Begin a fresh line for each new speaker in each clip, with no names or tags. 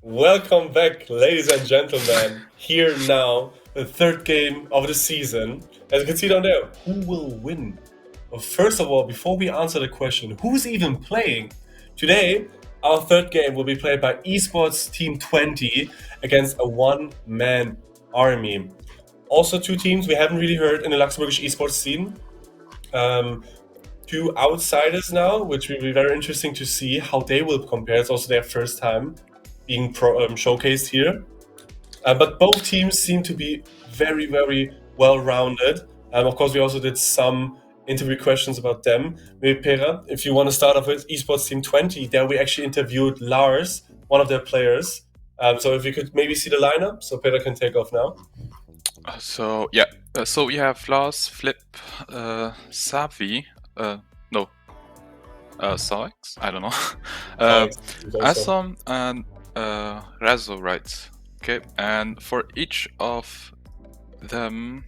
Welcome back, ladies and gentlemen. Here now, the third game of the season. As you can see down there, who will win? Well, first of all, before we answer the question, who's even playing? Today, our third game will be played by Esports Team Twente against a one-man army. Also, two teams we haven't really heard in the Luxembourgish esports scene. Two outsiders now, which will be very interesting to see how they will compare. It's also their first time being showcased here. But both teams seem to be very, very well-rounded. Of course, we also did some interview questions about them. Maybe Pera, if you want to start off with Esports Team Twente, there we actually interviewed Lars, one of their players. So if you could maybe see the lineup, so Pera can take off now.
So we have Lars, Flip, Savi, Salix, I don't know, Assam and Razo, right? Okay, and for each of them,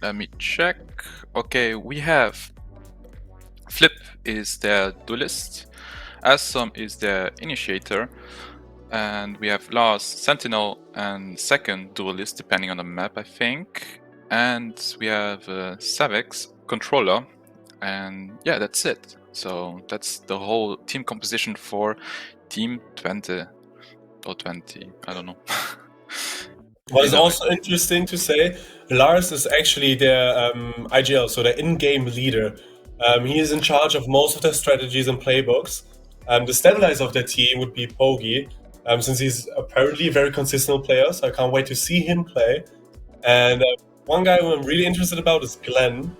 let me check. Okay, we have Flip is their duelist, Assam is their initiator, and we have Lars, Sentinel, and second duelist, depending on the map, I think. And we have Savex, controller, and yeah, that's it. So that's the whole team composition for Team Twente or 20. I don't know.
What is also interesting to say, Lars is actually their IGL, so their in-game leader. He is in charge of most of their strategies and playbooks. The stabilizer of their team would be Pogi, since he's apparently a very consistent player, so I can't wait to see him play. And one guy who I'm really interested about is Glenn.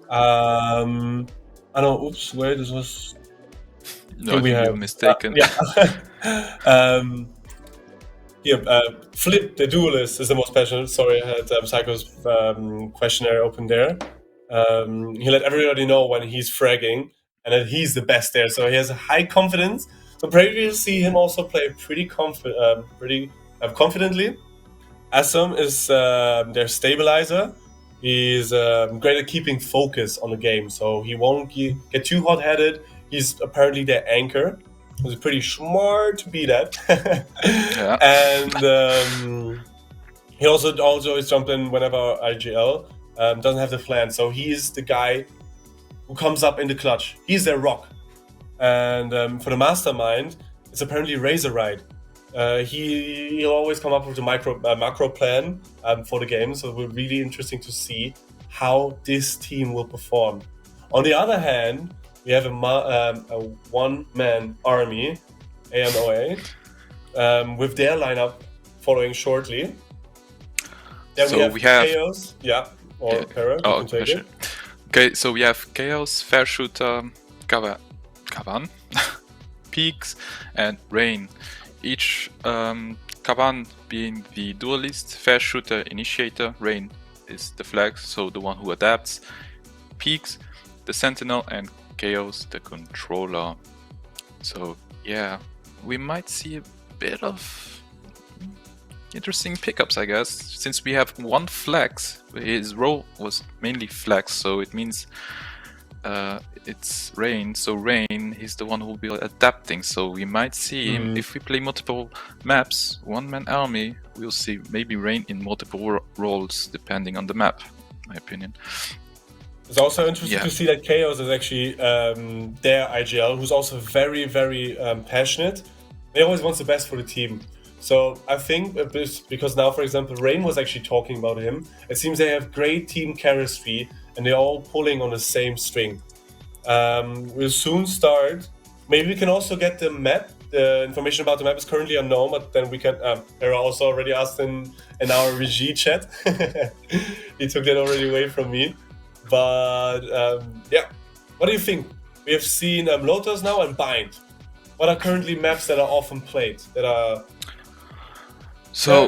I know, oops, wait, this was...
No, I think you're mistaken.
Flip, the duelist, is the most passionate. Sorry, I had Psycho's questionnaire open there. He let everybody know when he's fragging and that he's the best there, so he has a high confidence. So probably you'll see him also play pretty confidently. Assam is their stabilizer. He's great at keeping focus on the game, so he won't get too hot-headed. He's apparently their anchor. He's pretty smart to be that.
Yeah.
And he also always jump in whenever IGL doesn't have the flan. So he's the guy who comes up in the clutch. He's their rock. And for the mastermind, it's apparently Razorite. He'll always come up with a macro plan for the game. So we're really interesting to see how this team will perform. On the other hand, we have a one-man army, AMOA, with their lineup following shortly. Then
so we have
Chaos, Kara, you can take it.
Okay, so we have Chaos, Fair Shooter, Kavan, Peaks, and Rain. Each Kavan being the duelist, Fair Shooter initiator, Rain is the flag, so the one who adapts, Peaks, the sentinel, and Chaos, the controller. So yeah, we might see a bit of interesting pickups, I guess, since we have one flex. His role was mainly flex, so it means it's Rain. So Rain is the one who will be adapting. So we might see him if we play multiple maps, one-man army. We'll see maybe Rain in multiple roles depending on the map, in my opinion.
It's also interesting to see that Chaos is actually their IGL, who's also very, very passionate. He always wants the best for the team. So I think because now, for example, Rain was actually talking about him, it seems they have great team chemistry and they're all pulling on the same string. We'll soon start. Maybe we can also get the map. The information about the map is currently unknown, but then we can... Hera also already asked in our Regie chat. He took that already away from me. But what do you think? We have seen Lotus now and Bind. What are currently maps that are often played? That are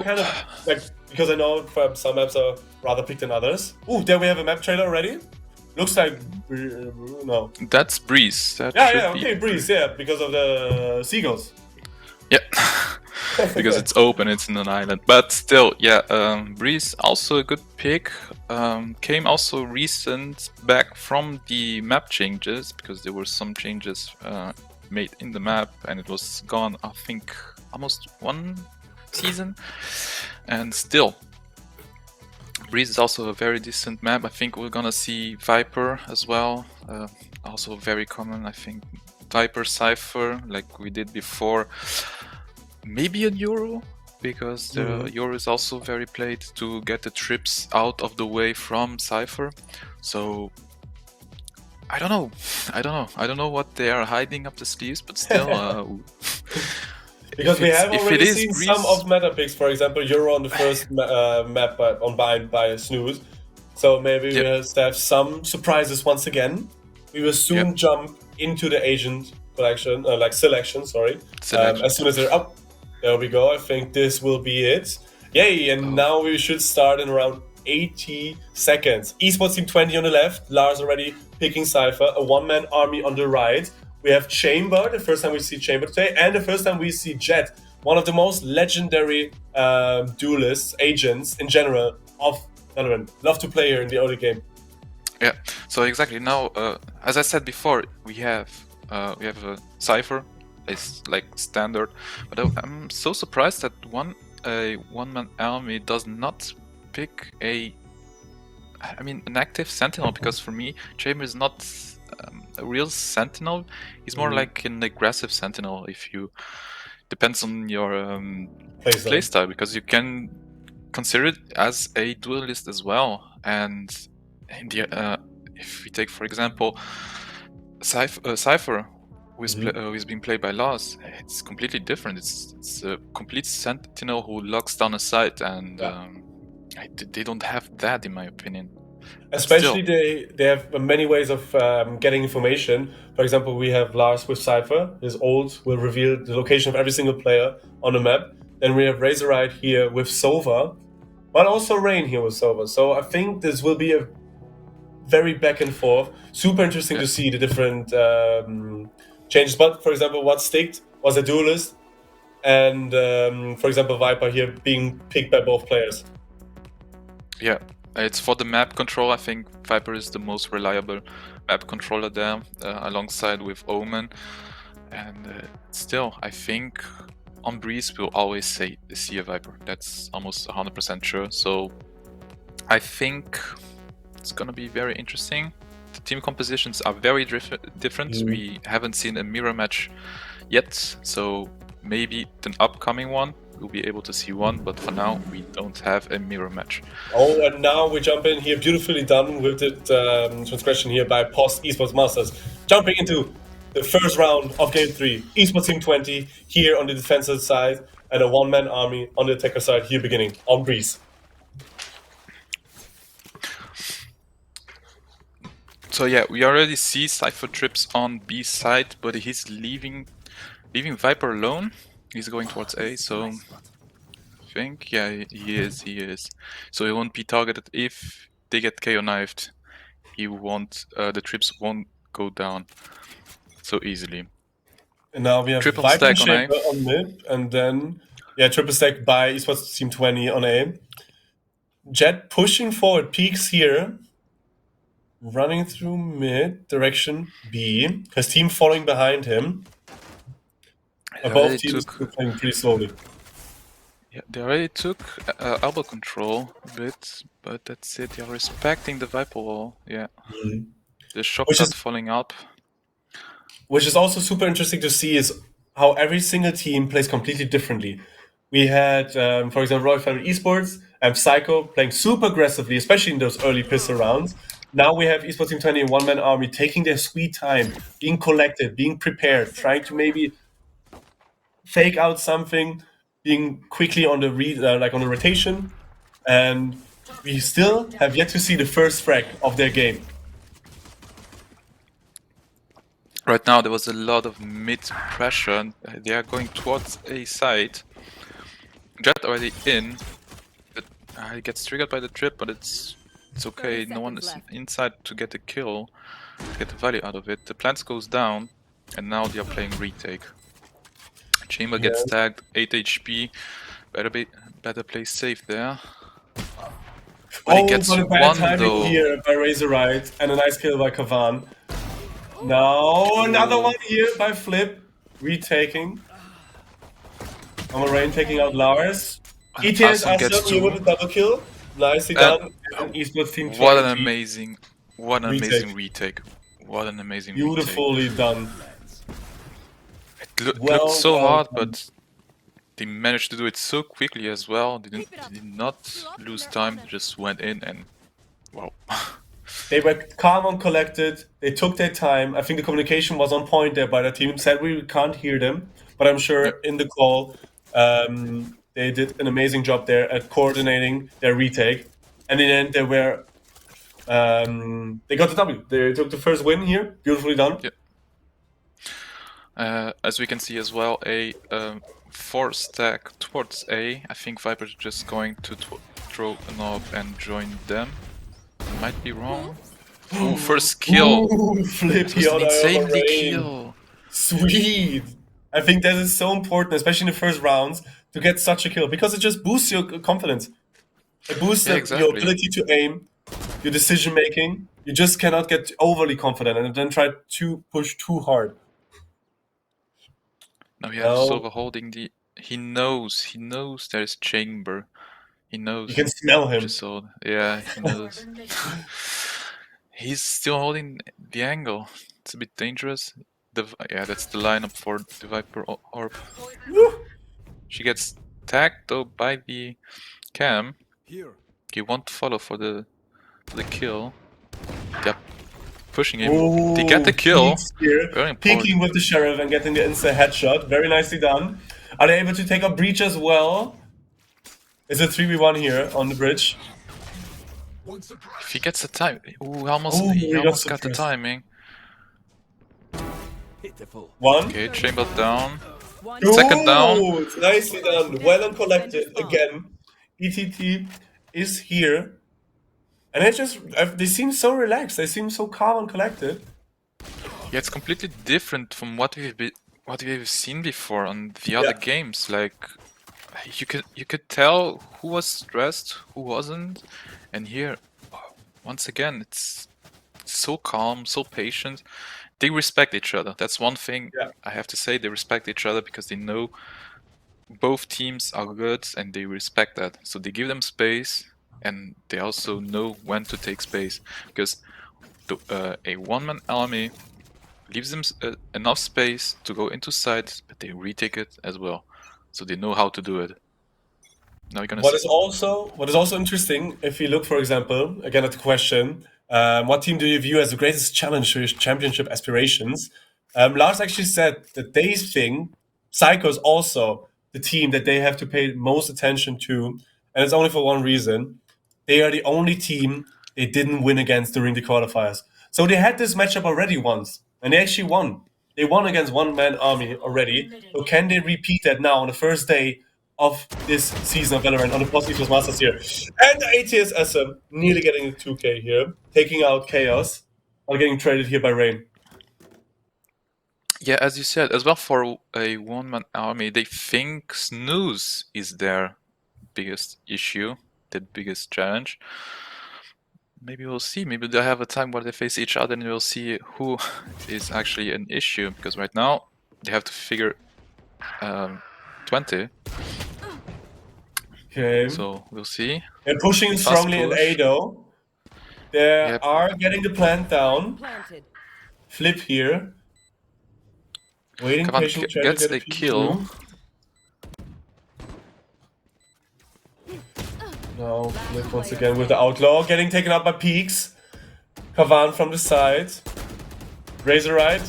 kind of like, because I know some maps are rather picked than others. Ooh, there we have a map trailer already. Looks like no.
That's Breeze.
Breeze. Yeah, because of the seagulls.
Yeah. Because it's open, it's in an island. But still, Breeze also a good pick. Came also recent back from the map changes, because there were some changes made in the map and it was gone, I think, almost 1 season, and still. Breeze is also a very decent map. I think we're gonna see Viper as well, also very common. I think Viper, Cypher, like we did before. Maybe a Euro, because the Euro is also very played to get the trips out of the way from Cypher. So I don't know. I don't know what they are hiding up the sleeves, but still.
Because we have already seen
Breeze,
some of meta picks, for example, Euro on the first map by Snooze. So maybe we have some surprises once again. We will soon jump into the agent collection, selection, sorry. As soon as they're up, there we go. I think this will be it. Yay, and now we should start in around 80 seconds. Esports Team 20 on the left, Lars already picking Cypher, a one-man army on the right. We have Chamber, the first time we see Chamber today, and the first time we see Jet, one of the most legendary duelists, agents in general of Valorant. Love to play here in the early game.
Yeah, so exactly now, as I said before, we have a Cypher, it's like standard, but I'm so surprised that a one-man army does not pick an active Sentinel, because for me, Chamber is not a real Sentinel. He's more like an aggressive Sentinel. Depends on your playstyle, because you can consider it as a duelist as well. And in the, if we take, for example, Cypher, who's being played by Lars, it's completely different. It's a complete Sentinel who locks down a site, and they don't have that, in my opinion.
Especially they have many ways of getting information. For example, we have Lars with Cypher. His ult will reveal the location of every single player on the map. Then we have Razorite here with Sova, but also Rain here with Sova. So I think this will be a very back and forth. Super interesting to see the different changes. But for example, what sticked was a duelist, and for example, Viper here being picked by both players.
Yeah. It's for the map control. I think Viper is the most reliable map controller there, alongside with Omen. And still, I think on Breeze we'll always see a Viper. That's almost 100% sure. So I think it's gonna be very interesting. The team compositions are very different. We haven't seen a mirror match yet, so maybe the upcoming one we'll be able to see one, but for now we don't have a mirror match.
Oh, and now we jump in here, beautifully done with the transgression here by Post Esports Masters. Jumping into the first round of Game 3. Esports Team 20 here on the defensive side, and a one-man army on the attacker side here beginning on Breeze.
So yeah, we already see Cypher trips on B side, but he's leaving Viper alone. He's going towards A, so I think, yeah, he is. So he won't be targeted if they get KO knifed. He won't, the trips won't go down so easily.
And now we have
triple
Viper
stack
on mid, and then, triple stack by Esports Team 20 on A. Jet pushing forward, peaks here. Running through mid, direction B. His team following behind him. Both teams playing pretty slowly.
Yeah, they already took elbow control a bit, but that's it. They're respecting the Viper wall. Yeah. The shot is falling up.
Which is also super interesting to see is how every single team plays completely differently. We had, for example, Royal Family Esports and Psycho playing super aggressively, especially in those early pistol rounds. Now we have Esports Team 20 and one-man army taking their sweet time, being collected, being prepared, trying to maybe fake out something, being quickly on the on the rotation, and we still have yet to see the first frag of their game.
Right now there was a lot of mid pressure, and they are going towards A side. Jet already in, but he gets triggered by the trip, but it's okay. No one is inside to get a kill, to get the value out of it. The plants goes down, and now they are playing retake. Chamber gets tagged, 8 HP. Better play safe there. But he gets
one though. Here by Razorite, and a nice kill by Kavan. Now another one here by Flip, retaking. On Rain taking out Lars. ETS
Aston gets
Aston here with a double kill. Nicely done. And Esports team
what an
20.
amazing retake. What an amazing
Beautifully
retake.
done.
It looked so hard, but they managed to do it so quickly as well. They did not lose time, just went in and wow.
They were calm and collected. They took their time. I think the communication was on point there by the team. Said we can't hear them, but I'm sure in the call they did an amazing job there at coordinating their retake. And in the end, they were they got the W. They took the first win here. Beautifully done.
As we can see as well, a 4-stack towards A. I think Viper's just going to throw an orb and join them. Might be wrong. Ooh, first kill!
Ooh, Flippy on
insanely kill!
Sweet! I think that is so important, especially in the first rounds, to get such a kill, because it just boosts your confidence. It boosts your ability to aim, your decision making. You just cannot get overly confident and then try to push too hard.
Now we have Silver holding the... He knows there's chamber. He knows.
You can smell him.
Yeah, he knows. He's still holding the angle. It's a bit dangerous. Yeah, that's the lineup for the Viper orb. She gets tagged though by the cam. He won't follow for the kill. Yep. Pushing him.
Ooh,
they get the kill.
Very important. Peeking with the Sheriff and getting the insta headshot. Very nicely done. Are they able to take up Breach as well? It's a 3v1 here on the bridge.
If he gets the time... Ooh, he almost got the timing.
One.
Okay, chamber down.
Ooh,
second down.
Nicely done. Well and collected again. ETT is here. And they seem so relaxed. They seem so calm and collected.
Yeah, it's completely different from what we've seen before on the other games. Like you could tell who was stressed, who wasn't, and here, once again, it's so calm, so patient. They respect each other. That's one thing I have to say. They respect each other because they know both teams are good and they respect that. So they give them space. And they also know when to take space, because a one-man army leaves them enough space to go into sight, but they retake it as well, so they know how to do it. Now you're gonna
what is also interesting, if you look, for example, again at the question, what team do you view as the greatest challenge to your championship aspirations? Lars actually said that they think Psycho is also the team that they have to pay most attention to, and it's only for one reason. They are the only team they didn't win against during the qualifiers. So they had this matchup already once, and they actually won. They won against one-man army already. So can they repeat that now on the first day of this season of Valorant on the PostTV Masters here? And the ATS SM nearly getting a 2k here, taking out Chaos, while getting traded here by Rain.
Yeah, as you said, as well for a one-man army, they think snooze is their biggest issue, the biggest challenge. Maybe we'll see. Maybe they'll have a time where they face each other and we'll see who is actually an issue. Because right now, they have to figure Twente.
Okay.
So we'll see.
They're pushing strongly in A though. They are getting the plant down. Flip here. Waiting patiently.
Gets the kill.
Now, Flip once again with the Outlaw, getting taken up by Peaks. Kavan from the side. Razor right.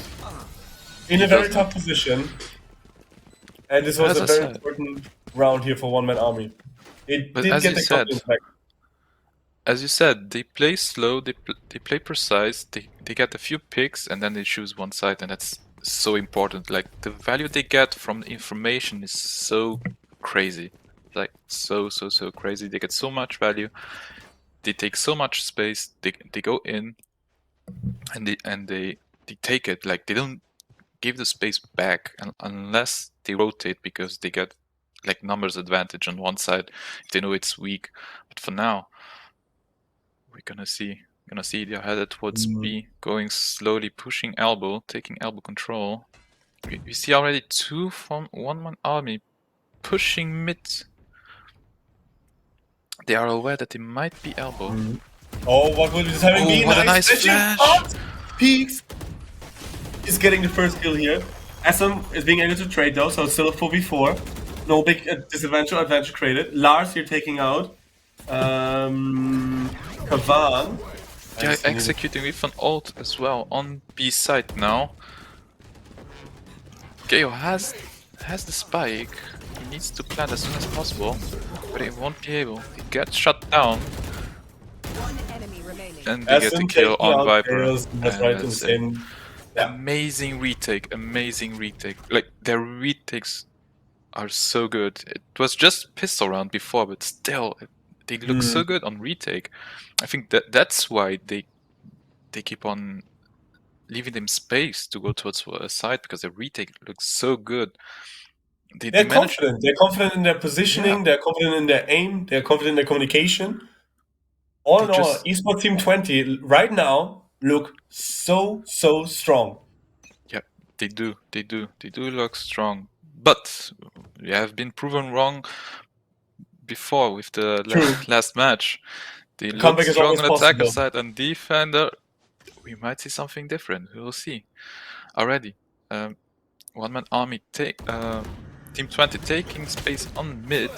In a very tough position. And this was a very important round here for one-man army. It did get the confidence back.
As you said, they play slow, they play precise, they get a few picks and then they choose one side, and that's so important. Like, the value they get from the information is so crazy. Like, so crazy. They get so much value, they take so much space, they go in and they take it. Like, they don't give the space back unless they rotate, because they get like numbers advantage on one side if they know it's weak. But for now, we're gonna see they're headed towards B, going slowly, pushing elbow, taking elbow control. We see already two from one-man army pushing mid. They are aware that they might be elbow.
Oh, what will this having be?
What a nice flash!
Peaks is getting the first kill here. SM is being able to trade though, so it's still a 4v4. No big disadvantage or advantage created. Lars here taking out Kavan.
Yeah, executing with an ult as well on B side now. Geo has the spike. He needs to plant as soon as possible, but he won't be able. He gets shut down. And they get the kill on Viper.
That's right, insane.
Yeah. Amazing retake, amazing retake. Like, their retakes are so good. It was just pistol round before, but still, they look so good on retake. I think that's why they keep on leaving them space to go towards a side, because the retake looks so good.
They're confident. They're confident in their positioning. Yeah. They're confident in their aim. They're confident in their communication. All in all, Esports Team Twente right now look so strong.
Yeah, they do. They do look strong. But we have been proven wrong before with the last match. They look strong on attacker side and defender. We might see something different. We will see. Already. One-man army Team Twente taking space on mid.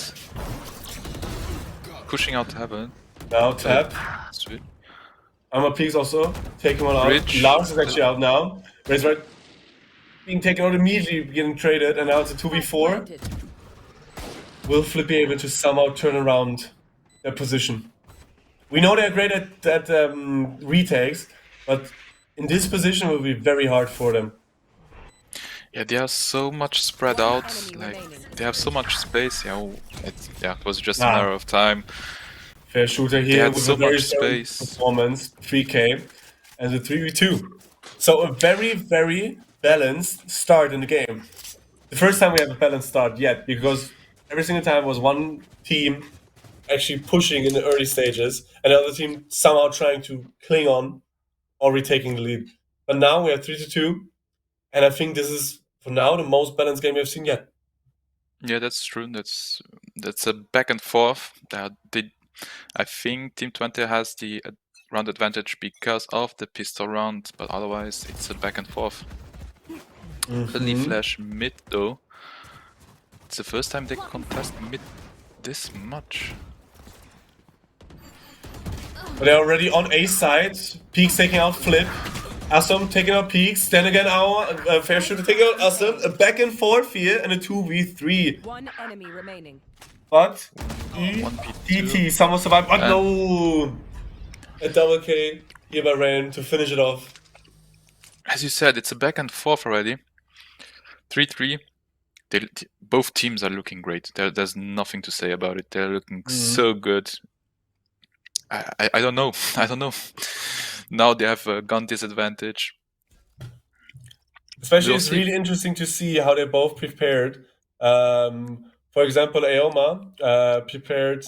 Pushing out heaven.
Now tap.
Sweet.
Armor Peaks also taking one out. Lars is actually out now. Raise right being taken out immediately, getting traded, and now it's a 2v4. Will Flip be able to somehow turn around their position? We know they're great at retakes, but in this position it will be very hard for them.
Yeah, they are so much spread out. Like, they have so much space. Yeah, it was just a matter of time.
Fair shooter here with a very space performance, 3k, and a 3v2. So a very balanced start in the game. The first time we have a balanced start yet, because every single time was one team actually pushing in the early stages, and the other team somehow trying to cling on or retaking the lead. But now we have 3-2, and I think this is, for now, the most balanced game we've seen yet.
Yeah, that's true. That's a back and forth. I think Team Twente has the round advantage because of the pistol round, but otherwise it's a back and forth. Early flash mid though. It's the first time they contest mid this much.
But they're already on A side. Peaks taking out Flip. Assum taking out Peaks. Then again, our fair shooter taking out Assum. A back and forth here and a 2v3.
One enemy remaining.
But TT somehow survived. But no! A double K here by Rain to finish it off.
As you said, it's a back and forth already. 3-3. Both teams are looking great. There's nothing to say about it. They're looking so good. I don't know. I don't know. Now they have a gun disadvantage.
Especially, it's really interesting to see how they're both prepared. For example, Aoma prepared.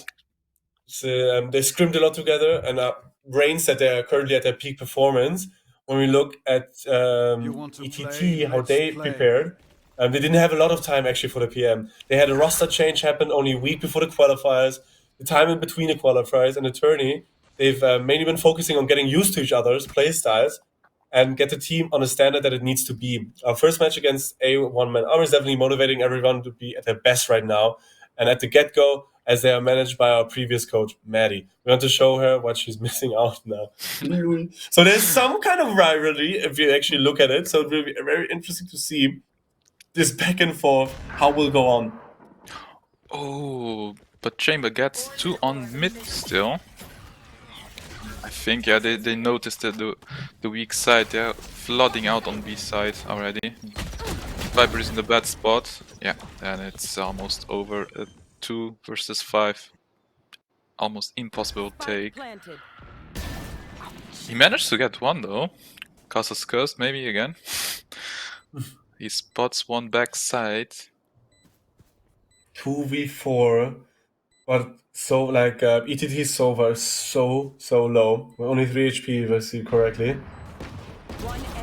They scrimmed a lot together, and Rain said they are currently at their peak performance. When we look at ETT, how they prepared, they didn't have a lot of time actually for the PM. They had a roster change happen only a week before the qualifiers. The time in between the qualifiers and the tourney, they've mainly been focusing on getting used to each other's play styles and get the team on a standard that it needs to be. Our first match against a one-man army is definitely motivating everyone to be at their best right now. And at the get-go, as they are managed by our previous coach, Maddie. We want to show her what she's missing out now. So there's some kind of rivalry if you actually look at it. So it will be very interesting to see this back and forth, how will go on.
Oh, but Chamber gets 2 on mid still. I think, yeah, they noticed that the weak side. They're flooding out on B side already. Viper is in the bad spot. Yeah, and it's almost over. 2 versus 5. Almost impossible take. He managed to get 1 though. Castle's cursed, maybe again. He spots 1 back side.
2v4. But so like ETT Sova is so low. We're only 3 HP if I see correctly.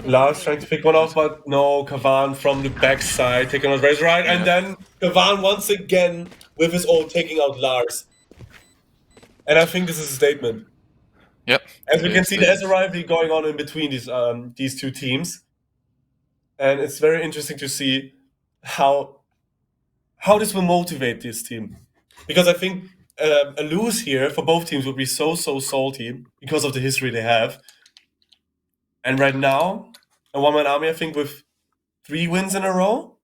Lars trying to pick one off, but no, Kavan from the backside taking out Razor Right, and then Kavan once again with his ult taking out Lars. And I think this is a statement.
Yep.
As we can see, there's a rivalry going on in between these two teams, and it's very interesting to see how this will motivate this team, because I think a lose here for both teams would be so salty because of the history they have. And right now, a one-man army, I think, with 3 wins in a row.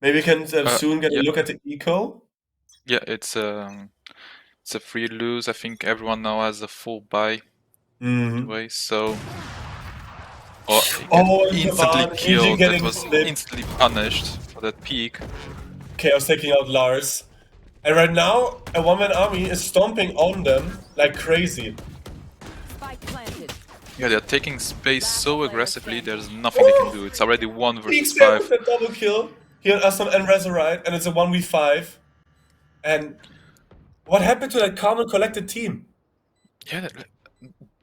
Maybe we can soon get a look at the eco.
Yeah, it's a free lose. I think everyone now has a full buy. Anyway, so instantly killed. That was instantly punished for that peak.
Chaos taking out Lars. And right now, a one-man army is stomping on them like crazy.
Yeah, they're taking space so aggressively, there's nothing they can do. It's already 1 versus 5.
With a double kill here on Assam and Razorite, and it's a 1v5. And what happened to that calm and collected team?
Yeah,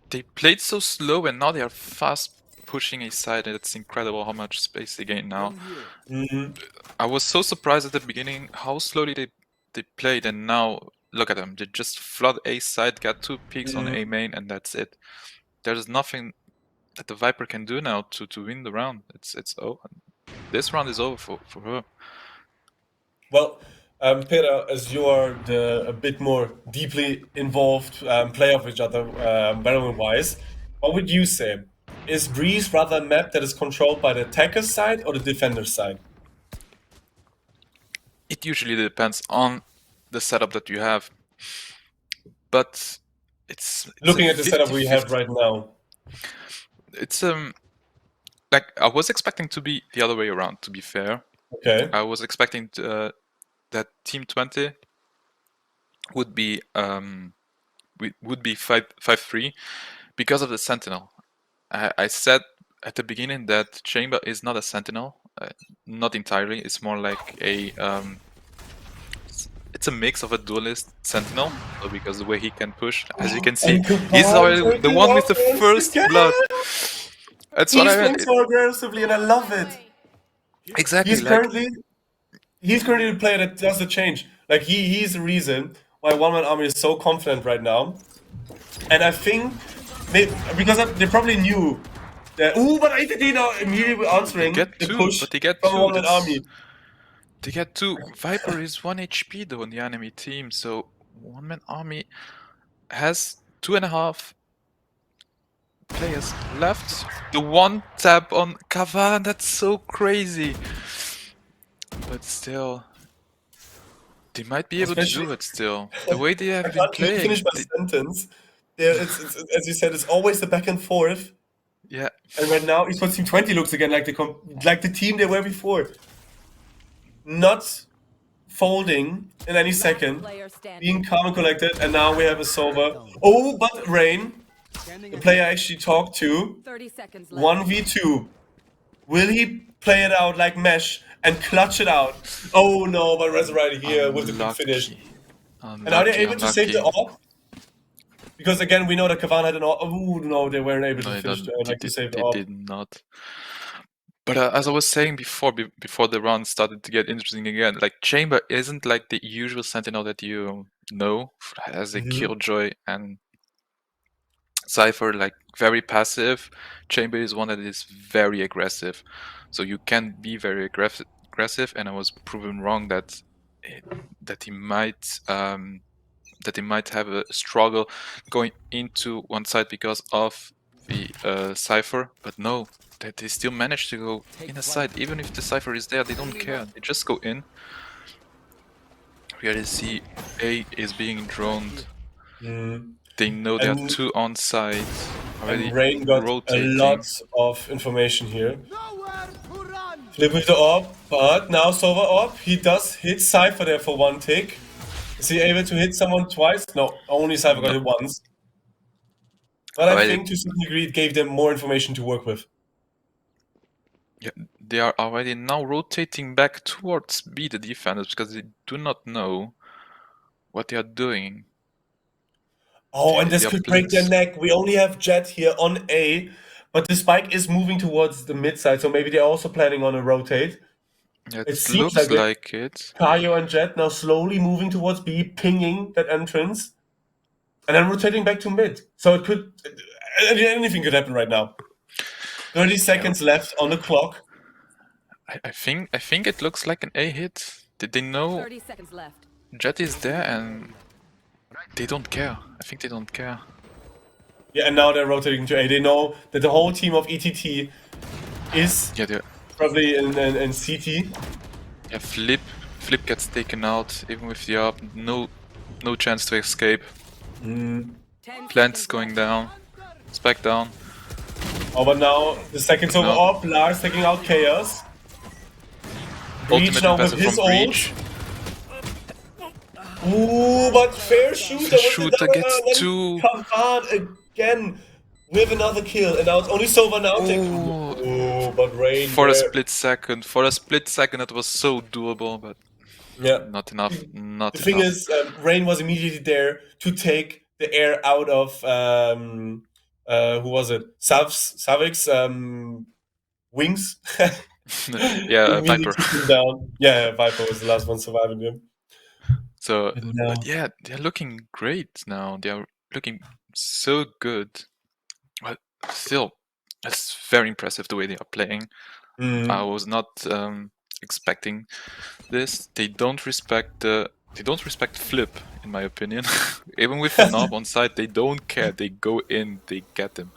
they played so slow, and now they are fast pushing a side, and it's incredible how much space they gain now. I was so surprised at the beginning how slowly they played, and now look at them. They just flood A side, got 2 peaks on A main, and that's it. There's nothing that the Viper can do now to win the round. It's over. This round is over for her.
Well, Peter, as you are a bit more deeply involved player of each other, Valorant-wise, what would you say? Is Breeze rather a map that is controlled by the attacker side or the defender side?
It usually depends on the setup that you have, but it's
looking at the setup we have right now.
It's like I was expecting to be the other way around. To be fair,
okay,
I was expecting that Team Twente would be 5-3 because of the Sentinel. I said at the beginning that Chamber is not a Sentinel, not entirely. It's more like a it's a mix of a duelist Sentinel, because the way he can push, as you can see, he's already the one with the first blood. That's what I meant.
He's playing so aggressively, and I love it.
Exactly.
He's currently the player that does the change. Like he's the reason why one-man army is so confident right now. And I think because they probably knew that. But ITD now immediately answering the push from one-man army.
They get 2. Viper is 1 HP though on the enemy team, so one-man army has 2.5 players left. The 1 tap on Kavan, that's so crazy. But still, they might be able to do it still. The way they have been playing.
Finish my sentence. It's, as you said, it's always the back and forth.
Yeah.
And right now, Esports Team 20 looks again like the team they were before. Not folding in any second, being calm and collected, and now we have a Sova. Oh, but Rain, the player I actually talked to, 1v2. Will he play it out like Mesh and clutch it out? Oh no, but Razorite here with the quick finish. And are they able to save the AWP? Because again, we know that Kavan had an AWP. Oh no, they weren't able to finish to save the AWP.
They did not. But as I was saying before the round started to get interesting again, like Chamber isn't like the usual Sentinel that you know as a killjoy, and Cypher like very passive. Chamber is one that is very aggressive, so you can be very aggressive. And I was proven wrong that he might have a struggle going into one side because of the Cypher, but no. That they still manage to go in a side, even if the Cypher is there, they don't care, they just go in. We already see A is being droned. They know there are 2 on side.
And Rain got rotating. A lot of information here. Flip with the AWP, but now Sova AWP, he does hit Cypher there for 1 tick. Is he able to hit someone twice? No, only Cypher got hit once. But I think to some degree it gave them more information to work with.
Yeah, they are already now rotating back towards B, the defenders, because they do not know what they are doing.
Oh, and this could break their neck. We only have Jet here on A, but the spike is moving towards the mid side, so maybe they're also planning on a rotate.
It seems like it.
Kayo and Jet now slowly moving towards B, pinging that entrance, and then rotating back to mid. So it could, anything could happen right now. 30 seconds left on the clock.
I think it looks like an A hit. Did they know
30 seconds left.
Jet is there and they don't care? I think they don't care.
Yeah, and now they're rotating to A. They know that the whole team of ETT is probably in CT.
Yeah, Flip gets taken out even with the up. No chance to escape. Plant's going down. Spike down.
Oh, but now the seconds over off. Lars taking out Chaos. Breach now with his ult. Ooh, but Fair Shooter
gets two.
Kavan again with another kill, and now it's only Sova now taking. Ooh, but Rain
for a split second. For a split second, it was so doable, but
yeah,
not enough. Not
the thing is, Rain was immediately there to take the air out of who was it? Savik's wings.
Yeah, Viper.
Down. Yeah, Viper was the last one surviving him.
So, but yeah, they're looking great now. They are looking so good. But still, it's very impressive the way they are playing. I was not expecting this. They don't respect Flip, in my opinion. Even with the knob on side, they don't care. They go in, they get them.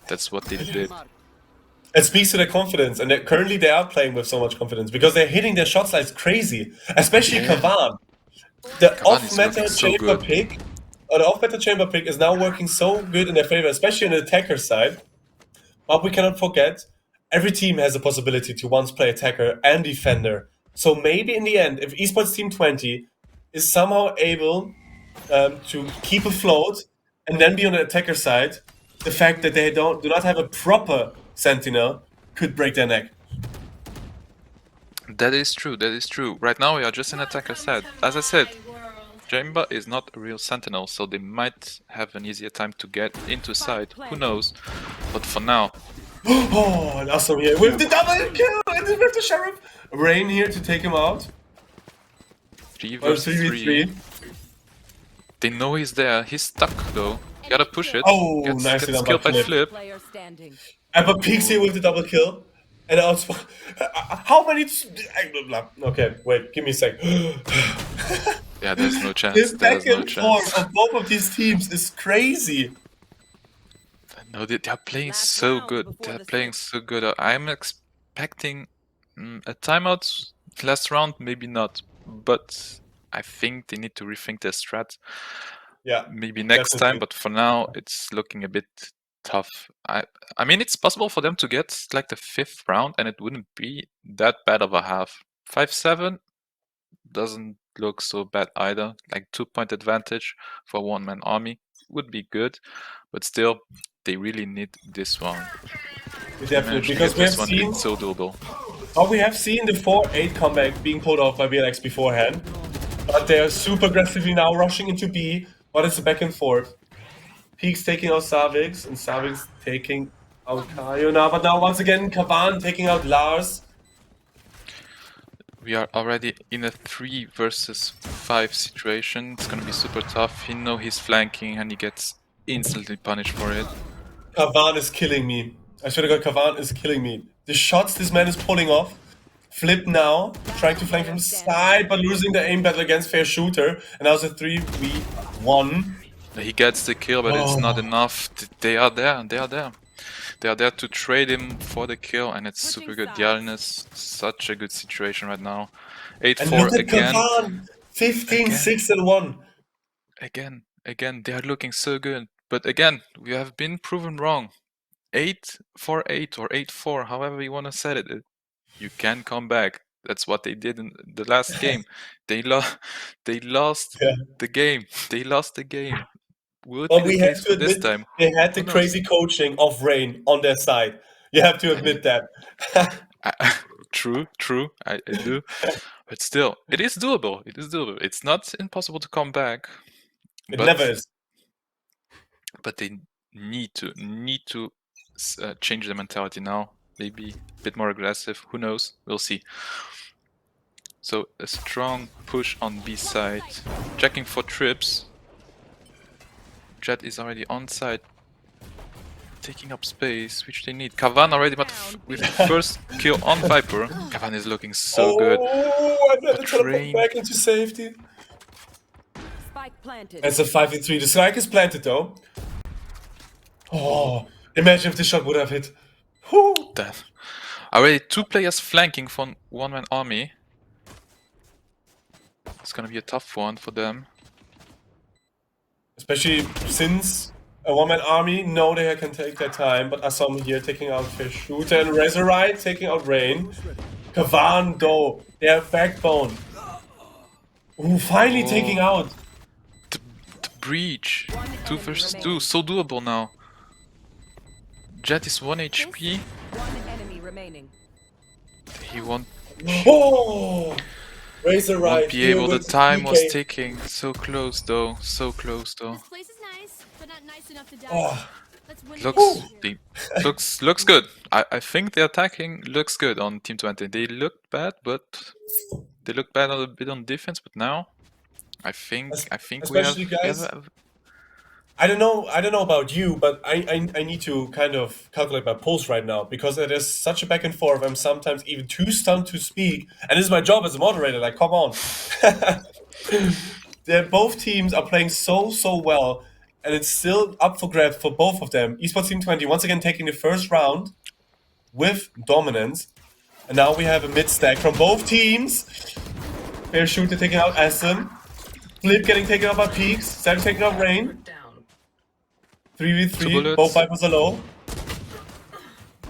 That's what they did.
It speaks to their confidence, and currently they are playing with so much confidence because they're hitting their shots like crazy, especially Kavan. The off-meta chamber pick, or the off-meta chamber pick is now working so good in their favor, especially on the attacker side. But we cannot forget, every team has a possibility to once play attacker and defender. So maybe in the end, if Esports Team Twente is somehow able to keep afloat and then be on the attacker side, the fact that they do not have a proper Sentinel could break their neck.
That is true, that is true. Right now we are just an attacker side. As I said, Chamber is not a real Sentinel, so they might have an easier time to get into side. Who knows? But for now...
Oh, and Awesome here with the double kill and with the Sheriff! Rain here to take him out.
3 versus 3. They know he's there. He's stuck though. Gotta push it.
Oh, nicely done
killed by Flip.
Epic peeks here with the double kill. And also, how many... Okay, wait, give me a sec.
Yeah, there's no chance.
This back and forth of both of these teams is crazy.
No, they are playing so good. They're playing so good. I'm expecting a timeout last round, maybe not. But I think they need to rethink their strat.
Yeah.
Maybe next time, but for now, it's looking a bit tough. I mean, it's possible for them to get like the 5th round, and it wouldn't be that bad of a half. 5-7 doesn't look so bad either. Like 2-point advantage for one-man army would be good, but still, they really need this one.
Definitely, because we have seen
it's so doable.
Oh, we have seen the 4-8 comeback being pulled off by VLX beforehand, but they're super aggressively now rushing into B. But it's a back and forth. Peaks taking out Savix, and Savix taking out Kayo now. But now once again, Kavan taking out Lars.
We are already in a 3 versus 5 situation. It's gonna be super tough. He knows he's flanking and he gets instantly punished for it.
Kavan is killing me. I should have got Kavan is killing me. The shots this man is pulling off. Flip now, trying to flank from side, but losing the aim battle against Fair Shooter. And now it's a 3v1.
He gets the kill, but it's not enough. They are there, they are there. They are there to trade him for the kill, and it's super good. Dialyn's such a good situation right now. 8-4 again.
Kavan, 15, 6 and 1.
Again, they are looking so good. But again, we have been proven wrong. 8-4-8 or 8-4, however you want to set it. You can come back. That's what they did in the last game. They lost the game. They lost the game. Would be the case for this time.
They had the crazy coaching of Rain on their side. You have to admit that.
True. I do. But still, it is doable. It is doable. It's not impossible to come back.
It never is.
But they need to change the mentality now. Maybe a bit more aggressive. Who knows? We'll see. So a strong push on B side. Checking for trips. Jet is already on site. Taking up space, which they need. Kavan already, but with the first kill on Viper. Kavan is looking so good.
Oh, and then
But
it's gonna put
Rain...
back into safety.
Spike planted.
It's a 5v3. The spike is planted though. Oh, imagine if the shot would have hit. Whew.
Death. Already 2 players flanking from one-man army. It's gonna be a tough one for them.
Especially since a one-man army know they can take their time, but Assam here taking out Fish Shooter and Razorite taking out Rain. Kavan though, their backbone. Ooh, finally taking out.
The breach. 2 versus 2. So doable now. Jet is 1 HP.
One enemy remaining.
He won't
Razorite
be able. The
with
time was
DK.
ticking. So close though. So close though.
This place is nice, but not nice enough to die.
Oh,
Let's win.
Looks good. I think the attacking looks good on Team Twente. They looked bad, but they looked bad a bit on defense. But now, I think we have.
especially guys. I don't know about you, but I need to kind of calculate my pulse right now because it is such a back and forth. I'm sometimes even too stunned to speak, and this is my job as a moderator. Like, come on. Both teams are playing so well, and it's still up for grabs for both of them. Esports Team 20 once again taking the first round with dominance, and now we have a mid stack from both teams. Fair Shooter taking out Aston, Flip getting taken out by Peaks, Sam taking out Rain. 3v3, both Vipers are low.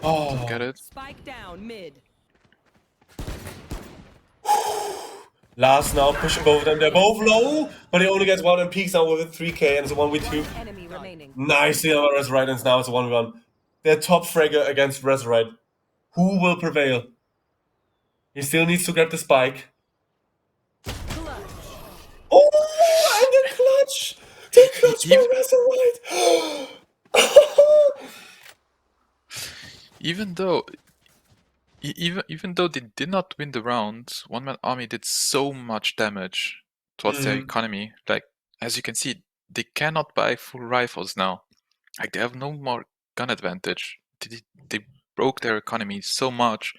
Oh.
Get it.
Spike down mid.
Last now pushing both of them. They're both low, but he only gets one and Peaks now with a 3k and it's a 1v2.
Enemy remaining.
Nicely on Razorite and now it's a 1v1. Their top fragger against Razorite. Who will prevail? He still needs to grab the spike. Oh, and the clutch! The clutch for Razorite!
Even though they did not win the round, one-man army did so much damage towards their economy. Like, as you can see, they cannot buy full rifles now. Like, they have no more gun advantage. They broke their economy so much.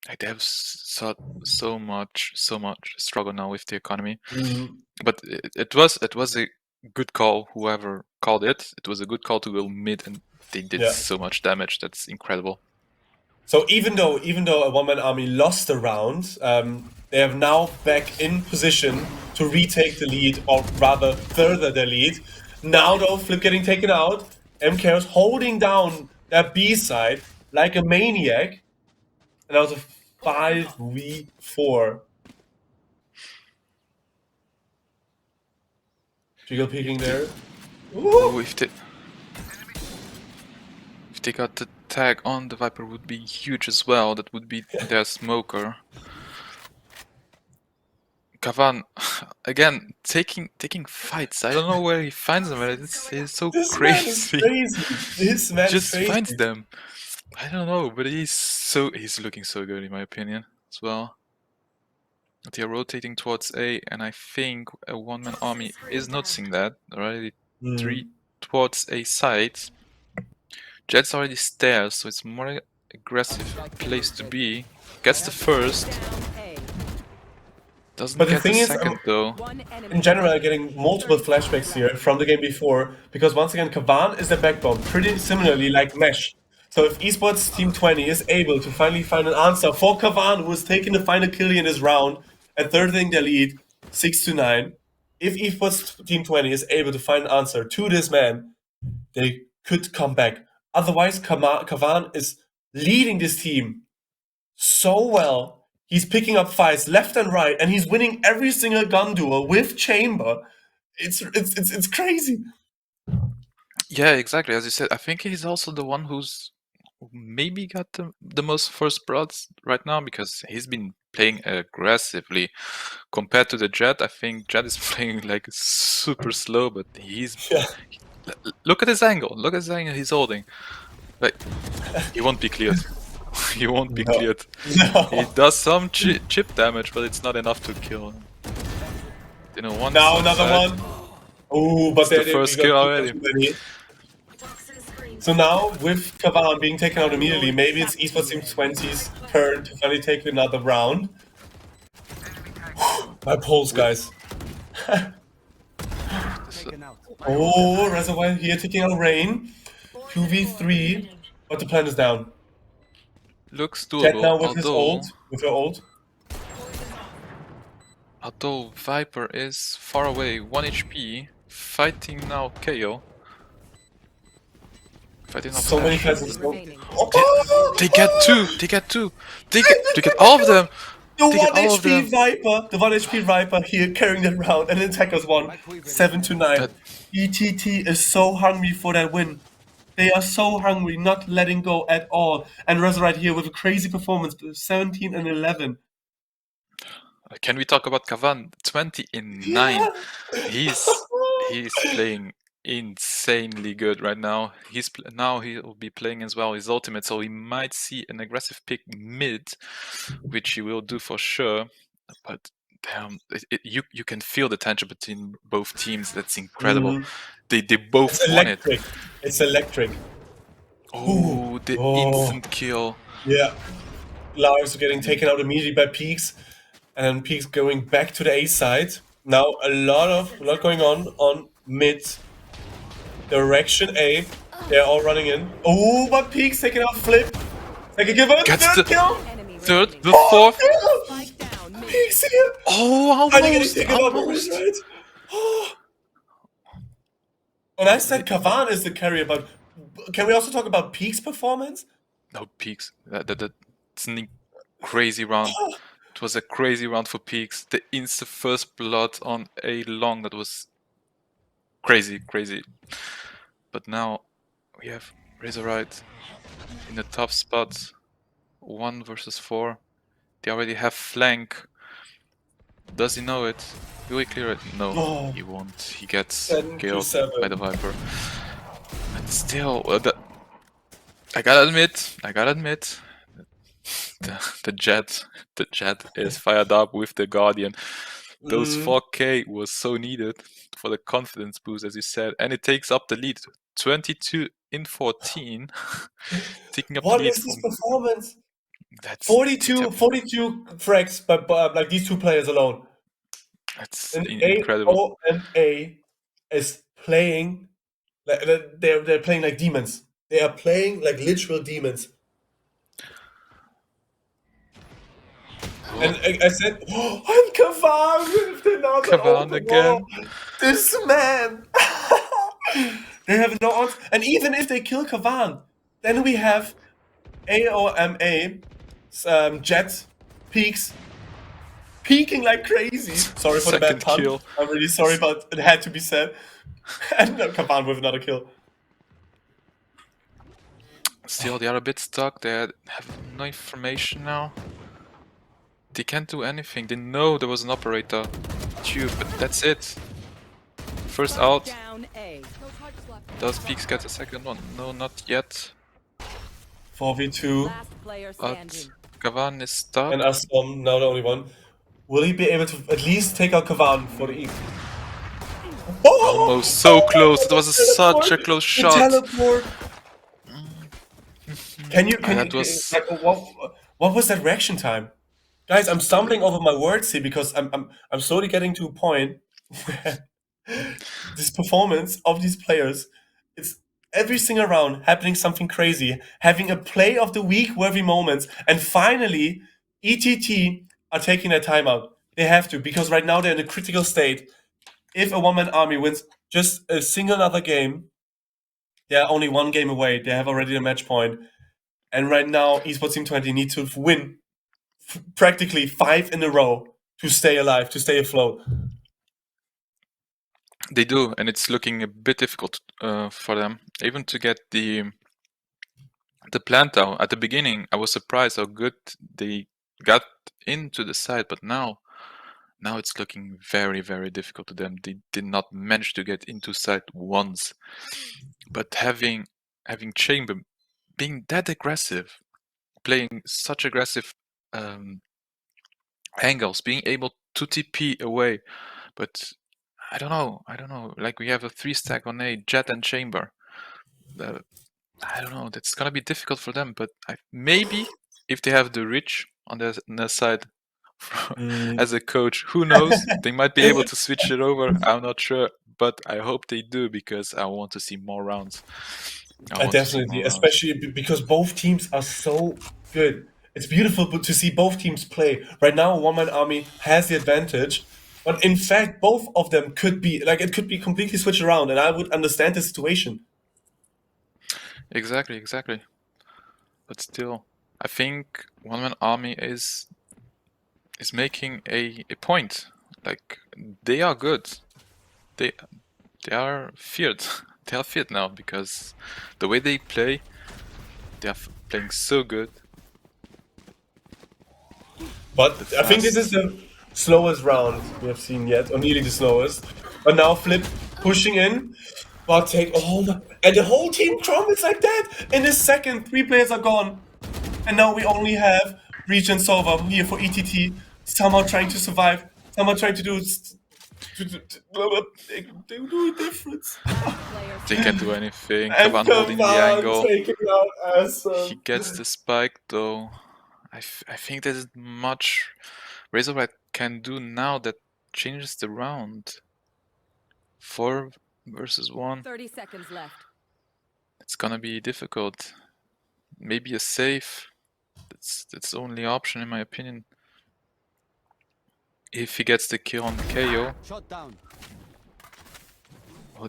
Like, they have so much struggle now with the economy. But it was a good call. Whoever called it, it was a good call to go mid, and they did so much damage. That's incredible.
So even though a one-man army lost the round, they have now back in position to retake the lead, or rather further their lead. Now though, Flip getting taken out, MKers holding down that B side like a maniac, and that was a 5v4. Jiggle peeking there.
Ooh, if they got the tag on the Viper, would be huge as well. That would be their smoker. Kavan, again, taking fights. I don't know where he finds them, but it's so crazy.
This man
just
crazy.
finds them. I don't know, but he's looking so good in my opinion as well. They are rotating towards A, and I think a one-man army is noticing that already. 3 towards A side. Jet's already stairs, so it's more aggressive place to be. Gets the first. Doesn't
but
get
the thing
the
is,
second though.
In general, I'm getting multiple flashbacks here from the game before, because once again, Kavan is the backbone, pretty similarly like Mesh. So if Esports Team 20 is able to finally find an answer for Kavan, who has taken the final kill in this round, and thirding their lead, 6-9, if Esports Team 20 is able to find an answer to this man, they could come back. Otherwise, Kavan is leading this team so well. He's picking up fights left and right, and he's winning every single gun duel with Chamber. It's crazy.
Yeah, exactly. As you said, I think he's also the one who's maybe got the most first bloods right now, because he's been playing aggressively compared to the Jet. I think Jet is playing like super slow, but he's look at his angle. Look at his angle he's holding. Like, he won't be cleared. He won't be
No.
cleared.
No.
He does some chip damage, but it's not enough to kill him. You know, one
Now another
side,
one. Oh, but
it's the first kill already.
too many. So now, with Kavan being taken out immediately, maybe it's Esports Team 20's turn to finally take another round. My pulse, guys. Oh, Reservoir here taking out Rain. 2v3, but the plan is down.
Looks
Jet now
doable,
with his ult, with her ult.
although Viper is far away, 1 HP, fighting now KO. Fighting off
So many
Flash.
flashes.
Remaining.
Oh!
They get two! They get two! They get all of them!
The
They get
1
all of them!
HP Viper, the 1 HP Viper here carrying that round, and then Attackers won 7-9.
That-
ETT is so hungry for that win. They are so hungry, not letting go at all. And Resurrect here with a crazy performance, 17 and 11.
Can we talk about Kavan? 20 in 9. He's playing insanely good right now. Now he'll be playing as well his ultimate, so he might see an aggressive pick mid, which he will do for sure. But damn, you can feel the tension between both teams. That's incredible. They both
It's
won it.
electric. It's electric.
Oh, the instant kill.
Yeah. Lives are getting taken out immediately by Peaks, and Peaks going back to the A side. Now a lot going on mid direction A. They're all running in. Oh, but Peaks taking out Flip. They can give a
Gets
third
the
kill.
Enemy
third,
remaining.
the fourth.
Spike down. Mid.
Peaks here.
Oh,
Finally getting
almost,
taken out by
almost.
Resurrect. And I said Kavan is the carrier, but can we also talk about Peaks' performance?
No, Peaks. That's a crazy round. It was a crazy round for Peaks. The insta first blood on a long, that was crazy. But now we have Razorite in a tough spot. 1 versus 4. They already have flank. Does he know it? Will he clear it? No,
Oh.
he won't. He gets
10 to
killed
7.
by the Viper. But still, I gotta admit, the Jet is fired up with the Guardian. Those 4K was so needed for the confidence boost, as you said, and it takes up the lead. 22 in 14, taking up
What
the lead.
is this performance?
That's
42 frags by like these two players alone.
That's
And
incredible.
AOMA is playing like they're playing like demons. They are playing like literal demons. And I said, oh, and Kavan with another
Kavan
open
again.
wall. This man. They have no odds. And even if they kill Kavan, then we have AOMA, Jet, Peaks, peeking like crazy. Sorry for the bad
Second
pun.
kill.
I'm really sorry, but it had to be said. And Kavan with another kill.
Still, they are a bit stuck. They have no information now. They can't do anything. They know there was an operator tube, but that's it. First out.
Down A.
No charges left.
Does Peaks get a second one? No, not yet.
4v2.
Last player
But
standing.
Kavan is stuck.
And Astom, now the only one. Will he be able to at least take out Kavan for the E? Oh!
Almost so close. It was such a close
The
shot.
teleport. Can you
that was-
like, what was that reaction time? Guys, I'm stumbling over my words here because I'm slowly getting to a point where this performance of these players, it's every single round happening something crazy, having a play of the week worthy moments, and finally ETT are taking their time out. They have to, because right now they're in a critical state. If a one-man army wins just a single other game, they're only one game away. They have already the match point. And right now, Esports Team 20 need to win practically 5 in a row to stay alive, to stay afloat.
They do, and it's looking a bit difficult for them. Even to get the plant out. At the beginning, I was surprised how good they got into the side, but now it's looking very, very difficult to them. They did not manage to get into side once. But having Chamber being that aggressive, playing such aggressive angles, being able to TP away, but I don't know. Like we have a 3-stack on A, Jet and Chamber. I don't know. That's gonna be difficult for them, but maybe if they have the Rich on their side as a coach, who knows? They might be able to switch it over. I'm not sure, but I hope they do because I want to see more rounds.
Definitely, especially because both teams are so good. It's beautiful to see both teams play. Right now, One Man Army has the advantage, but in fact, both of them could be like it could be completely switched around, and I would understand the situation.
Exactly. But still, I think One Man Army is making a point. Like they are good. They are feared. They are feared now because the way they play, they are playing so good.
But I think this is the slowest round we have seen yet, or nearly the slowest. But now Flip pushing in, but take and the whole team crumbles like that. In a second, 3 players are gone, and now we only have Reach and Sova here for ETT, somehow trying to survive, somehow trying to do they do a difference.
They can do anything.
And
Kavan holding the angle.
taking out Awesome.
He gets the spike though. I think there's much Razorlight can do now that changes the round. 4 versus 1.
30 seconds left.
It's gonna be difficult. Maybe a save. That's the only option in my opinion. If he gets the kill on the KO.
Shot down.
Oh,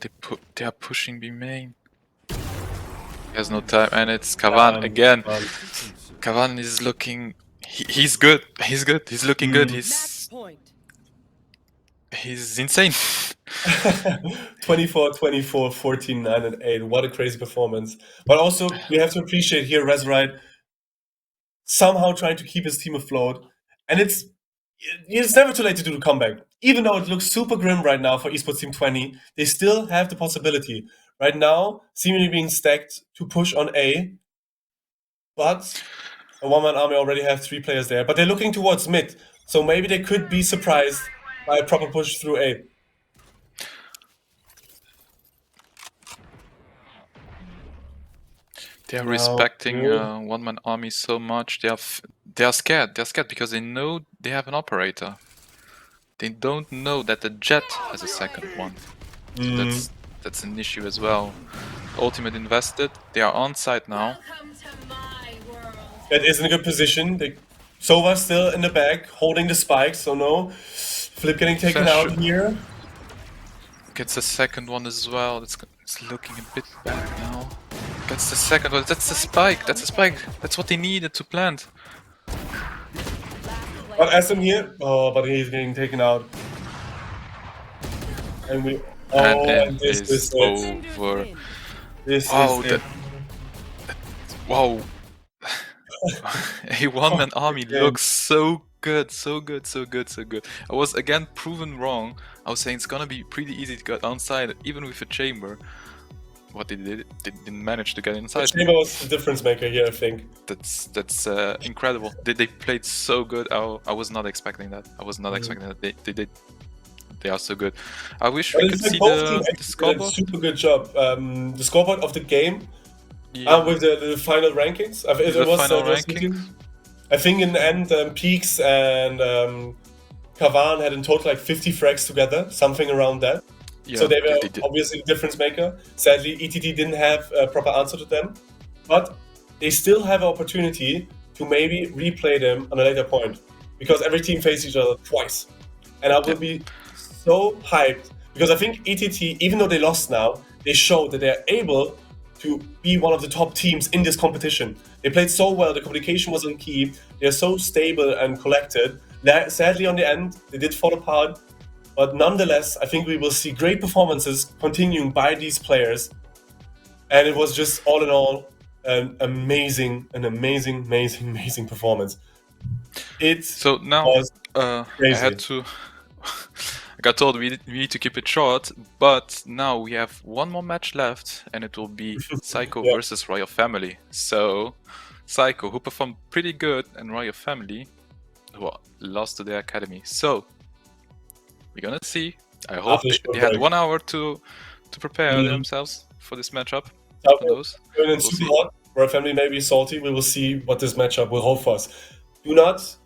they are pushing B main. He has no time, and it's Kavan again. Kavan is looking. He's good. He's good. He's looking good.
Match point.
He's insane.
24, 24, 14, 9, and 8. What a crazy performance. But also, we have to appreciate here Razorite somehow trying to keep his team afloat. And it's never too late to do the comeback. Even though it looks super grim right now for Esports Team 20, they still have the possibility. Right now, seemingly being stacked to push on A. But a one-man army already have 3 players there. But they're looking towards mid. So maybe they could be surprised by a proper push through A.
They are respecting one-man army so much. They are scared. They're scared because they know they have an operator. They don't know that the Jet has a second one. So that's an issue as well. Ultimate invested. They are on site now.
That is in a good position. Sova still in the back, holding the spikes, so no. Flip getting taken out here.
Gets the second one as well. It's looking a bit bad now. That's the second one. That's the spike. That's the spike. That's what they needed to plant.
But SM here. Oh, but he's getting taken out. And we. Oh, and this is
over.
This is it.
Wow. A one-man army looks so good, so good, so good, so good. I was again proven wrong. I was saying it's gonna be pretty easy to get outside, even with a chamber. What they did, they didn't manage to get inside.
The chamber was the difference maker here, I think.
That's incredible. They played so good. I was not expecting that. I was not expecting that. They are so good. I wish we could see the scoreboard.
Super good job. The scoreboard of the game. With the final rankings. I think in the end, Peaks and Kavan had in total like 50 frags together, something around that. Yeah, so they were obviously the difference maker. Sadly, ETT didn't have a proper answer to them, but they still have an opportunity to maybe replay them on a later point, because every team faces each other twice. And I will be so hyped, because I think ETT, even though they lost now, they showed that they're able to be one of the top teams in this competition. They played so well, the communication was on key, they're so stable and collected. Sadly, on the end, they did fall apart, but nonetheless, I think we will see great performances continuing by these players. And it was just, all in all, an amazing performance.
So now, I got told we need to keep it short, but now we have one more match left, and it will be Psycho versus Royal Family. So, Psycho, who performed pretty good, and Royal Family, who lost to their academy. So, we're gonna see. I hope they had 1 hour to prepare themselves for this matchup.
We'll Super hot. Royal Family may be salty. We will see what this matchup will hold for us. Do not